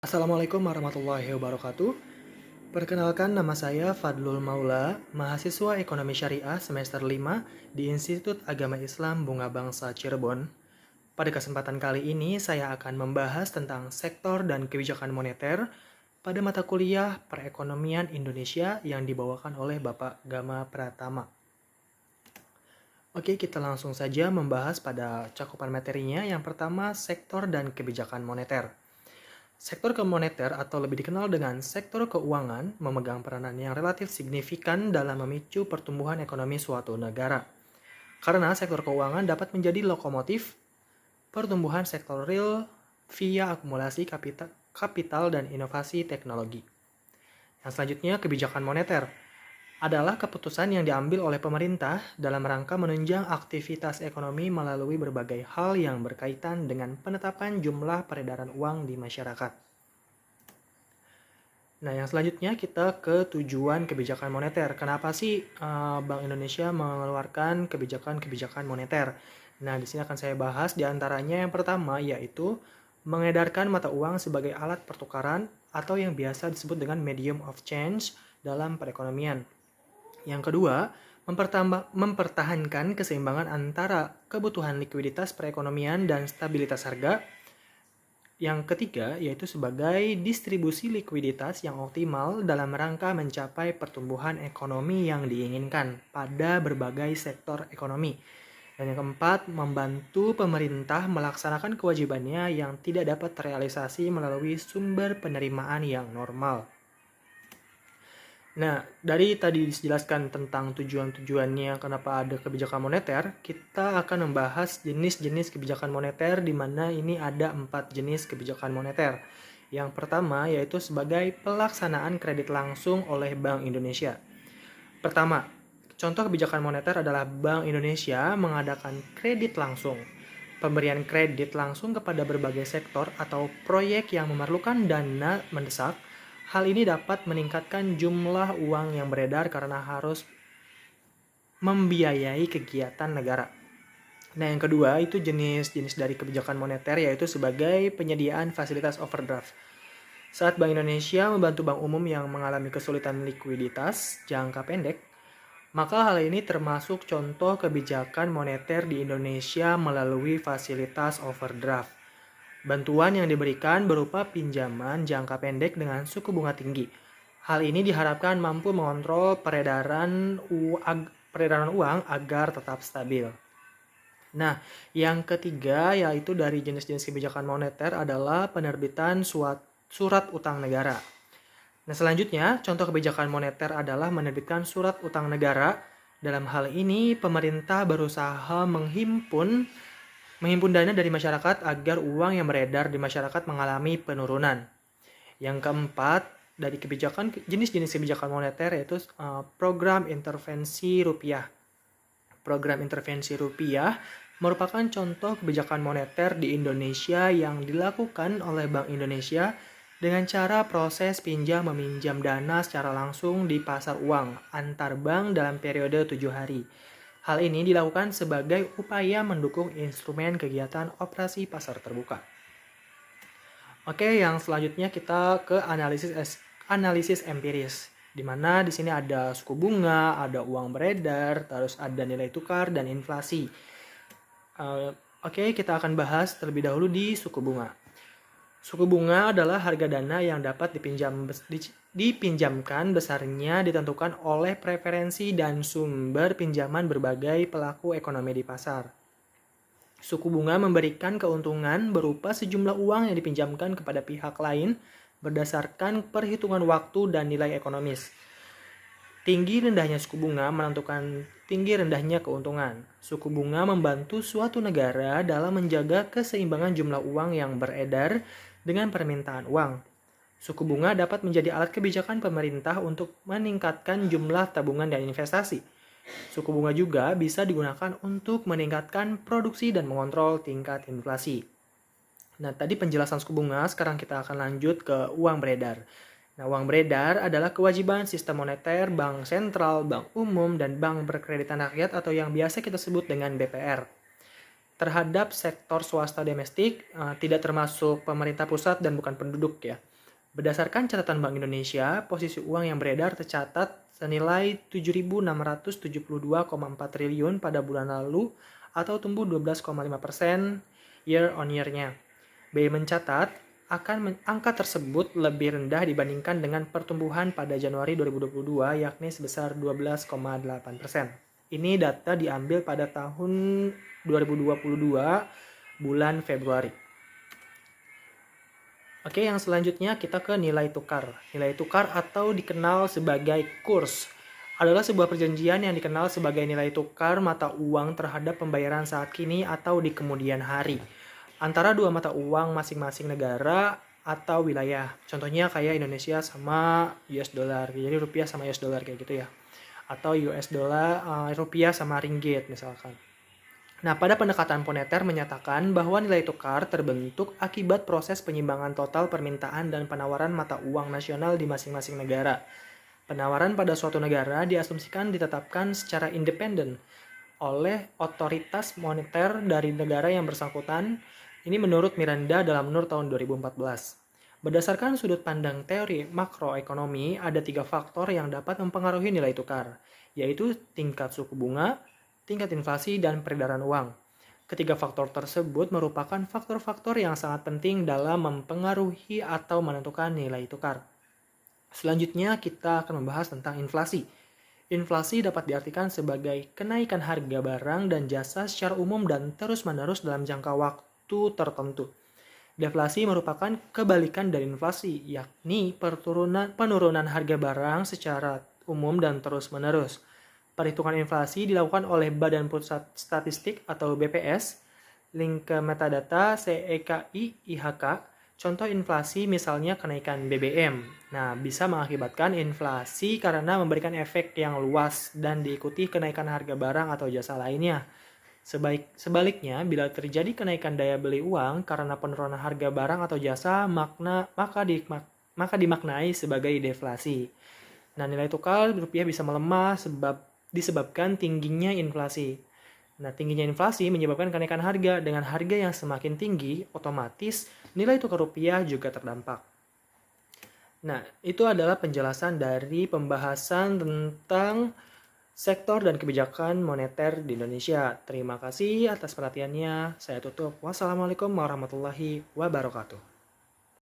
Assalamualaikum warahmatullahi wabarakatuh. Perkenalkan, nama saya Fadlul Maula, mahasiswa Ekonomi Syariah semester 5 di Institut Agama Islam Bunga Bangsa Cirebon. Pada kesempatan kali ini saya akan membahas tentang sektor dan kebijakan moneter pada mata kuliah Perekonomian Indonesia yang dibawakan oleh Bapak Gama Pratama. Oke, kita langsung saja membahas pada cakupan materinya. Yang pertama, sektor dan kebijakan moneter. Sektor moneter atau lebih dikenal dengan sektor keuangan memegang peranan yang relatif signifikan dalam memicu pertumbuhan ekonomi suatu negara. Karena sektor keuangan dapat menjadi lokomotif pertumbuhan sektor real via akumulasi kapital dan inovasi teknologi. Yang selanjutnya, kebijakan moneter adalah keputusan yang diambil oleh pemerintah dalam rangka menunjang aktivitas ekonomi melalui berbagai hal yang berkaitan dengan penetapan jumlah peredaran uang di masyarakat. Nah, yang selanjutnya kita ke tujuan kebijakan moneter. Kenapa sih Bank Indonesia mengeluarkan kebijakan-kebijakan moneter? Nah, di sini akan saya bahas di antaranya yang pertama yaitu mengedarkan mata uang sebagai alat pertukaran atau yang biasa disebut dengan medium of change dalam perekonomian. Yang kedua, mempertahankan keseimbangan antara kebutuhan likuiditas perekonomian dan stabilitas harga. Yang ketiga, yaitu sebagai distribusi likuiditas yang optimal dalam rangka mencapai pertumbuhan ekonomi yang diinginkan pada berbagai sektor ekonomi. Dan yang keempat, membantu pemerintah melaksanakan kewajibannya yang tidak dapat terrealisasi melalui sumber penerimaan yang normal. Nah, dari tadi dijelaskan tentang tujuan-tujuannya kenapa ada kebijakan moneter, kita akan membahas jenis-jenis kebijakan moneter di mana ini ada 4 jenis kebijakan moneter. Yang pertama yaitu sebagai pelaksanaan kredit langsung oleh Bank Indonesia. Pertama, contoh kebijakan moneter adalah Bank Indonesia mengadakan kredit langsung. Pemberian kredit langsung kepada berbagai sektor atau proyek yang memerlukan dana mendesak. Hal ini dapat meningkatkan jumlah uang yang beredar karena harus membiayai kegiatan negara. Nah, yang kedua itu jenis-jenis dari kebijakan moneter yaitu sebagai penyediaan fasilitas overdraft. Saat Bank Indonesia membantu bank umum yang mengalami kesulitan likuiditas jangka pendek, maka hal ini termasuk contoh kebijakan moneter di Indonesia melalui fasilitas overdraft. Bantuan yang diberikan berupa pinjaman jangka pendek dengan suku bunga tinggi. Hal ini diharapkan mampu mengontrol peredaran uang agar tetap stabil. Nah, yang ketiga yaitu dari jenis-jenis kebijakan moneter adalah penerbitan surat utang negara. Nah, selanjutnya contoh kebijakan moneter adalah menerbitkan surat utang negara. Dalam hal ini, pemerintah berusaha menghimpun dana dari masyarakat agar uang yang beredar di masyarakat mengalami penurunan. Yang keempat, dari jenis-jenis kebijakan moneter yaitu program intervensi rupiah. Program intervensi rupiah merupakan contoh kebijakan moneter di Indonesia yang dilakukan oleh Bank Indonesia dengan cara proses pinjam-meminjam dana secara langsung di pasar uang antar bank dalam periode 7 hari. Hal ini dilakukan sebagai upaya mendukung instrumen kegiatan operasi pasar terbuka. Oke, yang selanjutnya kita ke analisis empiris, di mana di sini ada suku bunga, ada uang beredar, terus ada nilai tukar dan inflasi. Oke, kita akan bahas terlebih dahulu di suku bunga. Suku bunga adalah harga dana yang dapat dipinjamkan besarnya ditentukan oleh preferensi dan sumber pinjaman berbagai pelaku ekonomi di pasar. Suku bunga memberikan keuntungan berupa sejumlah uang yang dipinjamkan kepada pihak lain berdasarkan perhitungan waktu dan nilai ekonomis. Tinggi rendahnya suku bunga menentukan tinggi rendahnya keuntungan. Suku bunga membantu suatu negara dalam menjaga keseimbangan jumlah uang yang beredar dengan permintaan uang. Suku bunga dapat menjadi alat kebijakan pemerintah untuk meningkatkan jumlah tabungan dan investasi. Suku bunga juga bisa digunakan untuk meningkatkan produksi dan mengontrol tingkat inflasi. Nah, tadi penjelasan suku bunga, sekarang kita akan lanjut ke uang beredar. Nah, uang beredar adalah kewajiban sistem moneter, bank sentral, bank umum, dan bank berkreditan rakyat atau yang biasa kita sebut dengan BPR. Terhadap sektor swasta domestik, tidak termasuk pemerintah pusat dan bukan penduduk ya. Berdasarkan catatan Bank Indonesia, posisi uang yang beredar tercatat senilai 7.672,4 triliun pada bulan lalu atau tumbuh 12,5% year on year-nya. BI mencatat angka tersebut lebih rendah dibandingkan dengan pertumbuhan pada Januari 2022 yakni sebesar 12,8%. Ini data diambil pada tahun 2022 bulan Februari. Oke, yang selanjutnya kita ke nilai tukar. Nilai tukar atau dikenal sebagai kurs adalah sebuah perjanjian yang dikenal sebagai nilai tukar mata uang terhadap pembayaran saat kini atau di kemudian hari antara dua mata uang masing-masing negara atau wilayah. Contohnya kayak Indonesia sama US dollar. Jadi rupiah sama US dollar kayak gitu ya. Atau US dollar, rupiah sama ringgit misalkan. Nah, pada pendekatan moneter menyatakan bahwa nilai tukar terbentuk akibat proses penyimbangan total permintaan dan penawaran mata uang nasional di masing-masing negara. Penawaran pada suatu negara diasumsikan ditetapkan secara independen oleh otoritas moneter dari negara yang bersangkutan. Ini menurut Miranda dalam Nur tahun 2014. Berdasarkan sudut pandang teori makroekonomi, ada 3 faktor yang dapat mempengaruhi nilai tukar, yaitu tingkat suku bunga, tingkat inflasi, dan peredaran uang. Ketiga faktor tersebut merupakan faktor-faktor yang sangat penting dalam mempengaruhi atau menentukan nilai tukar. Selanjutnya kita akan membahas tentang inflasi. Inflasi dapat diartikan sebagai kenaikan harga barang dan jasa secara umum dan terus-menerus dalam jangka waktu tertentu. Deflasi merupakan kebalikan dari inflasi, yakni penurunan harga barang secara umum dan terus-menerus. Perhitungan inflasi dilakukan oleh Badan Pusat Statistik atau BPS, link ke metadata CEKI IHK. Contoh inflasi misalnya kenaikan BBM. Nah, bisa mengakibatkan inflasi karena memberikan efek yang luas dan diikuti kenaikan harga barang atau jasa lainnya. Sebaliknya, bila terjadi kenaikan daya beli uang karena penurunan harga barang atau jasa, maka dimaknai sebagai deflasi. Nah, nilai tukar rupiah bisa melemah disebabkan tingginya inflasi. Nah, tingginya inflasi menyebabkan kenaikan harga. Dengan harga yang semakin tinggi, otomatis nilai tukar rupiah juga terdampak. Nah, itu adalah penjelasan dari pembahasan tentang sektor dan kebijakan moneter di Indonesia. Terima kasih atas perhatiannya. Saya tutup. Wassalamualaikum warahmatullahi wabarakatuh.